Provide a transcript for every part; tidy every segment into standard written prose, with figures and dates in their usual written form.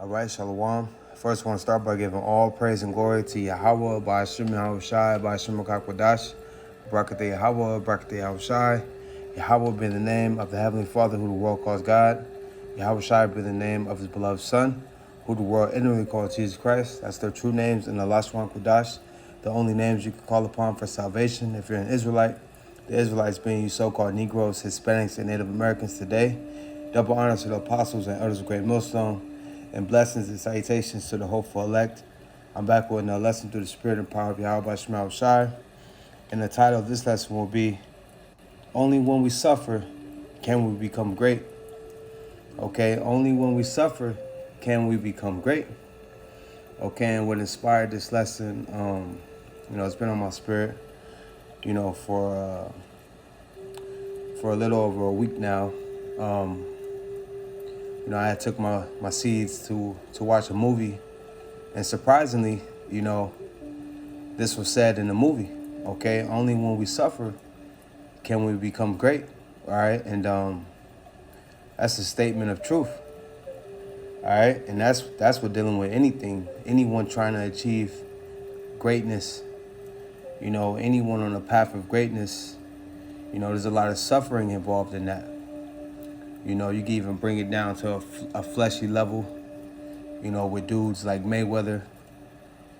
All right, Shalom. First, I want to start by giving all praise and glory to Yahweh, by Hashem Yahushai, by Hashem Kakwadash, Barakateh Yahweh, Barakateh Yahushai. Yahweh being the name of the Heavenly Father who the world calls God. Yahushai being the name of his beloved Son, who the world inwardly calls Jesus Christ. That's their true names in the Lashwan Kudash, the only names you can call upon for salvation if you're an Israelite. The Israelites being you so-called Negroes, Hispanics, and Native Americans today. Double honors to the apostles and elders of Great Millstone, and blessings and salutations to the hopeful elect. I'm back with another lesson through the spirit and power of Yahweh Shema Shai. And the title of this lesson will be, Only When We Suffer Can We Become Great. Okay, only when we suffer can we become great. Okay, and what inspired this lesson, it's been on my spirit, for a little over a week now. I had took my seeds to watch a movie, and surprisingly, this was said in the movie. Okay, only when we suffer can we become great. All right, and that's a statement of truth. All right, and that's what dealing with anyone trying to achieve greatness. Anyone on the path of greatness. There's a lot of suffering involved in that. You can even bring it down to a fleshy level, with dudes like Mayweather.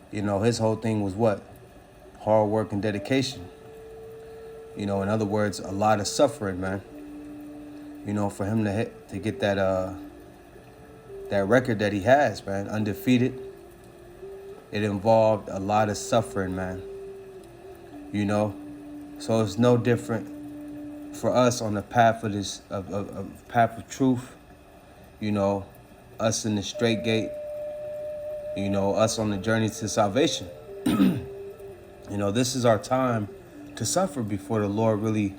His whole thing was what? Hard work and dedication. In other words, a lot of suffering, man. For him to get that record that he has, man, undefeated, it involved a lot of suffering, man. So it's no different for us on the path of this path of truth, us in the straight gate, us on the journey to salvation. This is our time to suffer before the Lord really,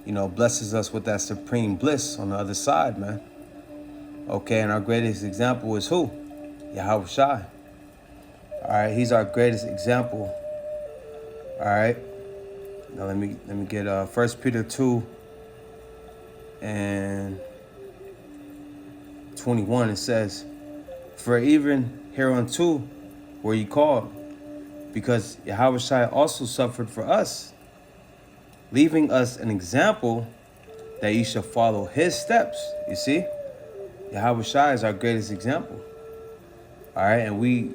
blesses us with that supreme bliss on the other side, man. Okay, and our greatest example is who? Yahweh Shai. All right, he's our greatest example. All right. Now let me get 1 Peter 2 and 21. It says, "For even hereunto were ye called, because Yahweh Shai also suffered for us, leaving us an example that ye shall follow his steps." You see, Yahweh Shai is our greatest example. All right, and we're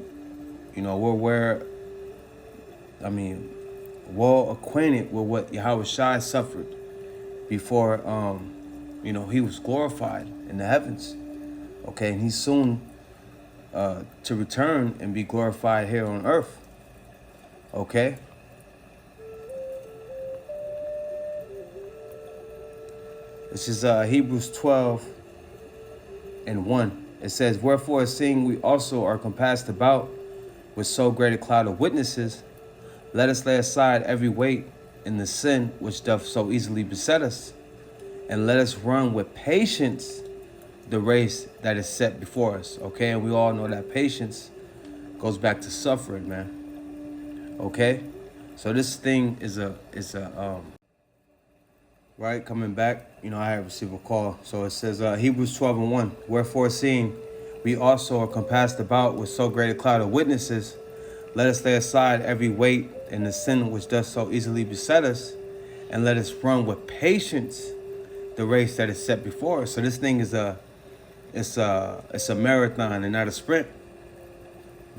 well acquainted with what Yahweh Shai suffered before, he was glorified in the heavens. Okay, and he's soon to return and be glorified here on earth. Okay. This is Hebrews 12 and 1. It says, "Wherefore, seeing we also are compassed about with so great a cloud of witnesses, let us lay aside every weight and the sin which doth so easily beset us, and let us run with patience the race that is set before us." Okay, and we all know that patience goes back to suffering, man. Okay, so this thing is right, coming back, I have received a call. So it says Hebrews 12 and 1. "Wherefore, seeing we also are compassed about with so great a cloud of witnesses, let us lay aside every weight and the sin which does so easily beset us, and let us run with patience the race that is set before us." So this thing is a marathon and not a sprint.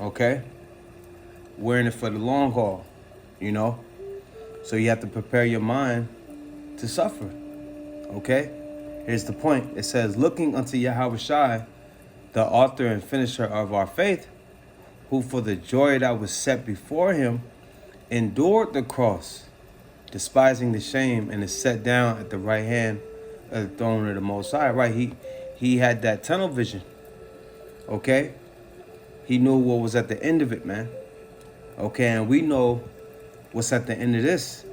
Okay, we're in it for the long haul. So you have to prepare your mind to suffer. Okay, here's the point. It says, "Looking unto Yahweh Shai, the author and finisher of our faith, who for the joy that was set before him endured the cross, despising the shame, and is set down at the right hand of the throne of the Most High." Right, he had that tunnel vision. Okay, he knew what was at the end of it, man. Okay, and we know what's at the end of this.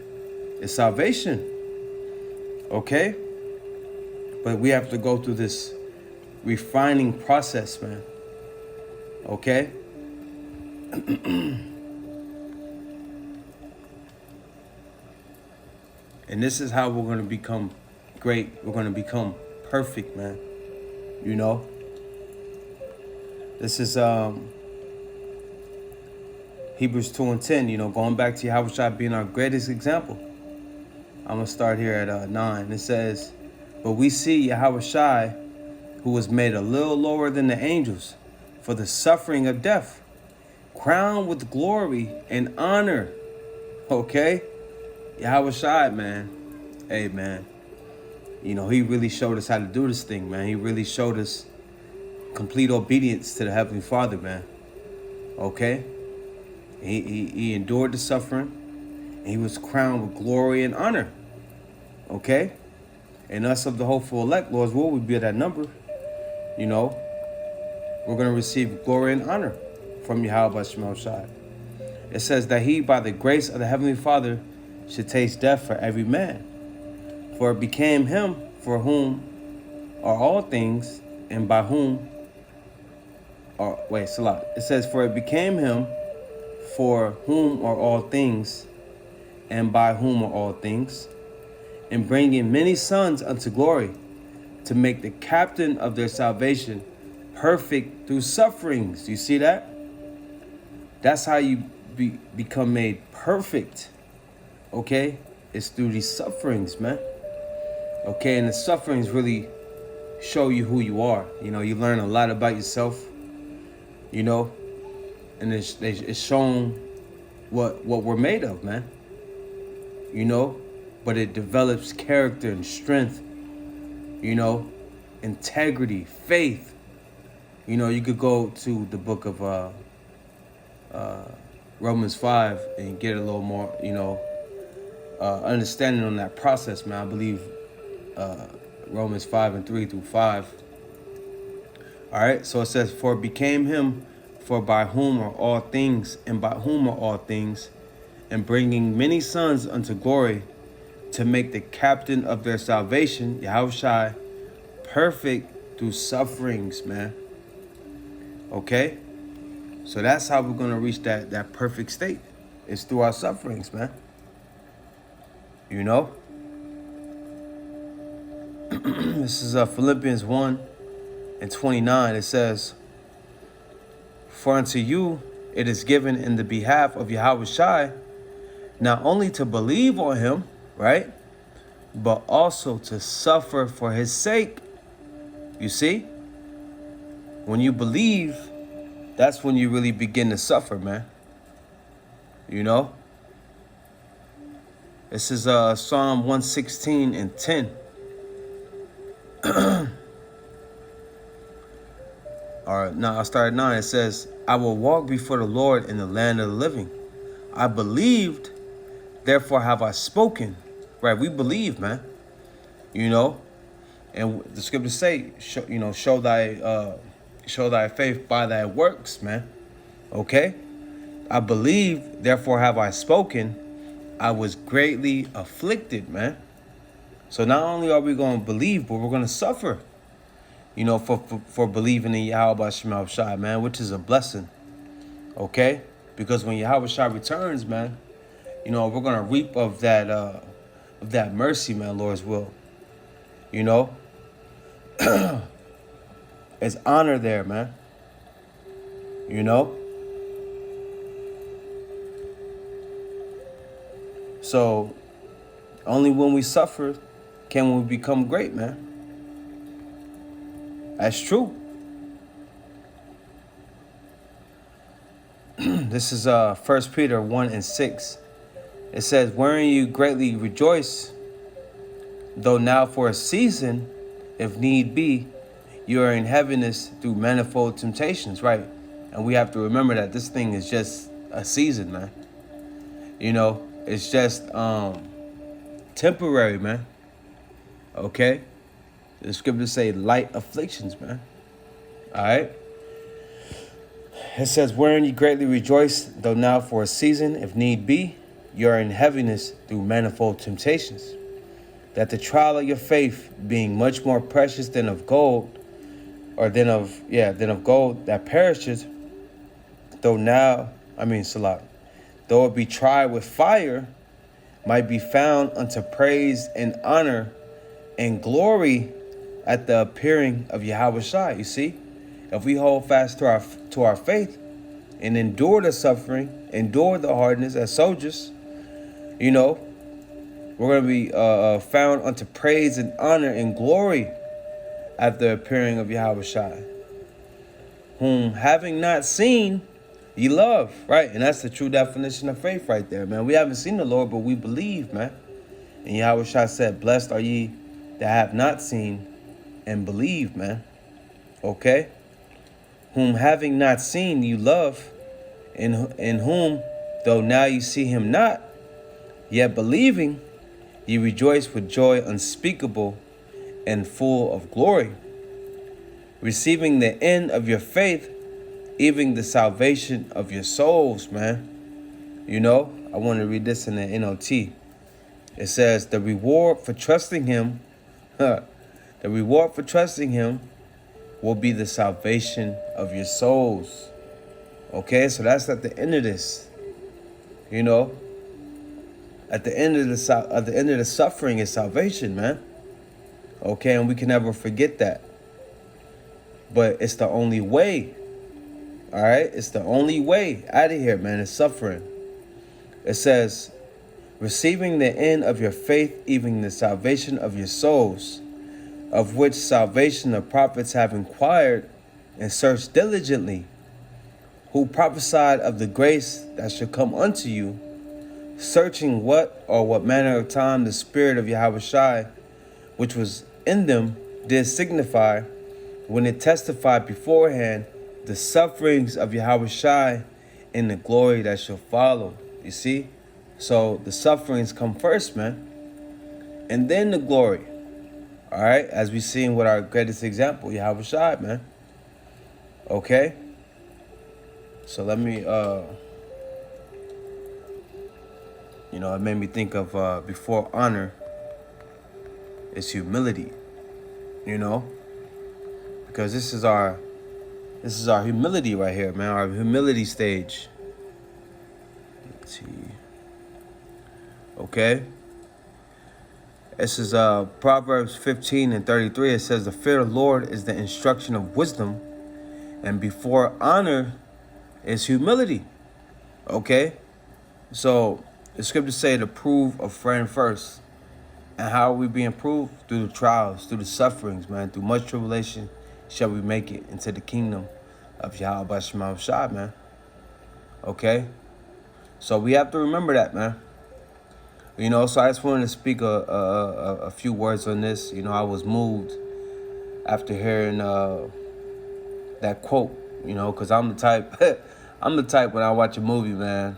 It's salvation. Okay, but we have to go through this refining process, man. Okay. And this is how we're going to become great. We're going to become perfect, man. This is Hebrews 2:10, going back to Yahushua being our greatest example. I'm going to start here at 9. It says, but we see Yahushua, who was made a little lower than the angels for the suffering of death, crowned with glory and honor. Okay? Yahushua, man. Hey, man. He really showed us how to do this thing, man. He really showed us complete obedience to the Heavenly Father, man. Okay? He endured the suffering, and he was crowned with glory and honor. Okay? And us of the hopeful elect, Lord's will, we be at that number. We're going to receive glory and honor from Yahweh Shema Shai. It says that he, by the grace of the Heavenly Father, should taste death for every man. For it became him for whom are all things, and by whom Salah. It says, for it became him for whom are all things, and by whom are all things, and bringing many sons unto glory, to make the captain of their salvation perfect through sufferings. You see that? That's how you become made perfect. Okay? It's through these sufferings, man. Okay, and the sufferings really show you who you are. You learn a lot about yourself. And it's shown what we're made of, man. But it develops character and strength, integrity, faith. You could go to the book of Romans 5 and get a little more, understanding on that process, man. I believe Romans 5:3-5. All right, so it says, for it became him for by whom are all things, and by whom are all things, and bringing many sons unto glory, to make the captain of their salvation, Yahushua, perfect through sufferings, man. Okay? So that's how we're going to reach that perfect state. It's through our sufferings, man. This is Philippians 1:29. It says, for unto you it is given in the behalf of Yahushua, not only to believe on him, right, but also to suffer for his sake. You see? When you believe, that's when you really begin to suffer, man. This is Psalm 116:10. I'll start at 9. It says, I will walk before the Lord in the land of the living. I believed, therefore have I spoken. Right, we believe, man. And the scriptures say, show thy faith by thy works, man. Okay? I believe, therefore have I spoken. I was greatly afflicted, man. So not only are we going to believe, but we're going to suffer, for believing in Yahweh Shema Shai, man, which is a blessing. Okay? Because when Yahweh Shai returns, man, we're going to reap of that mercy, man, Lord's will. It's honor there, man. So only when we suffer can we become great, man. That's true. This is 1 Peter 1:6. It says, wherein you greatly rejoice, though now for a season, if need be, you are in heaviness through manifold temptations, right? And we have to remember that this thing is just a season, man. It's just temporary, man. Okay? The scriptures say light afflictions, man. All right? It says, wherein you greatly rejoice, though now for a season, if need be, you are in heaviness through manifold temptations, that the trial of your faith, being much more precious than of gold, or than of gold that perishes, though it be tried with fire, might be found unto praise and honor and glory at the appearing of Yahushua. You see? If we hold fast to our faith and endure the suffering, endure the hardness as soldiers, you know, we're going to be found unto praise and honor and glory at the appearing of Yahweh Shai, whom having not seen, ye love, right? And that's the true definition of faith right there, man. We haven't seen the Lord, but we believe, man. And Yahweh Shai said, blessed are ye that have not seen and believe, man. Okay? Whom having not seen you love, in whom, though now you see him not, yet believing, ye rejoice with joy unspeakable and full of glory, receiving the end of your faith, even the salvation of your souls, man. You know, I want to read this in the NOT. It says, the reward for trusting him, the reward for trusting him will be the salvation of your souls. Okay, so that's at the end of this. You know, at the end of the suffering is salvation, man. Okay, and we can never forget that. But it's the only way. All right, it's the only way out of here, man. It's suffering. It says, receiving the end of your faith, even the salvation of your souls, of which salvation the prophets have inquired and searched diligently, who prophesied of the grace that should come unto you, searching what manner of time the Spirit of Yahweh Shai, which was in them, did signify, when it testified beforehand the sufferings of Yahweh Shai and the glory that shall follow. You see? So the sufferings come first, man. And then the glory. All right? As we seen with our greatest example, Yahweh Shai, man. Okay? So let me, you know, it made me think of before honor is humility, you know? Because this is our humility right here, man, our humility stage. Let's see. Okay? This is Proverbs 15:33. It says, the fear of the Lord is the instruction of wisdom, and before honor is humility. Okay? So the scriptures say to prove a friend first. And how are we being proved? Through the trials, through the sufferings, man. Through much tribulation shall we make it into the kingdom of Yahweh Shema Shai, man. Okay? So we have to remember that, man. You know, so I just wanted to speak a few words on this. You know, I was moved after hearing that quote, you know, because I'm the type, I'm the type when I watch a movie, man,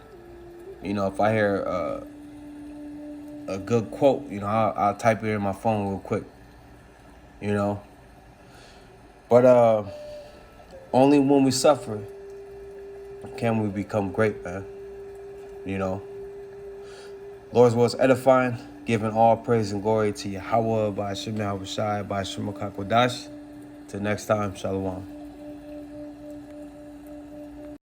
you know, if I hear a good quote, you know, I'll type it in my phone real quick, you know. But only when we suffer can we become great, man, you know. Lord's was edifying, giving all praise and glory to Yahweh by Shem Yahweh Shai, by Shem Kakwadash. Till next time, Shalom.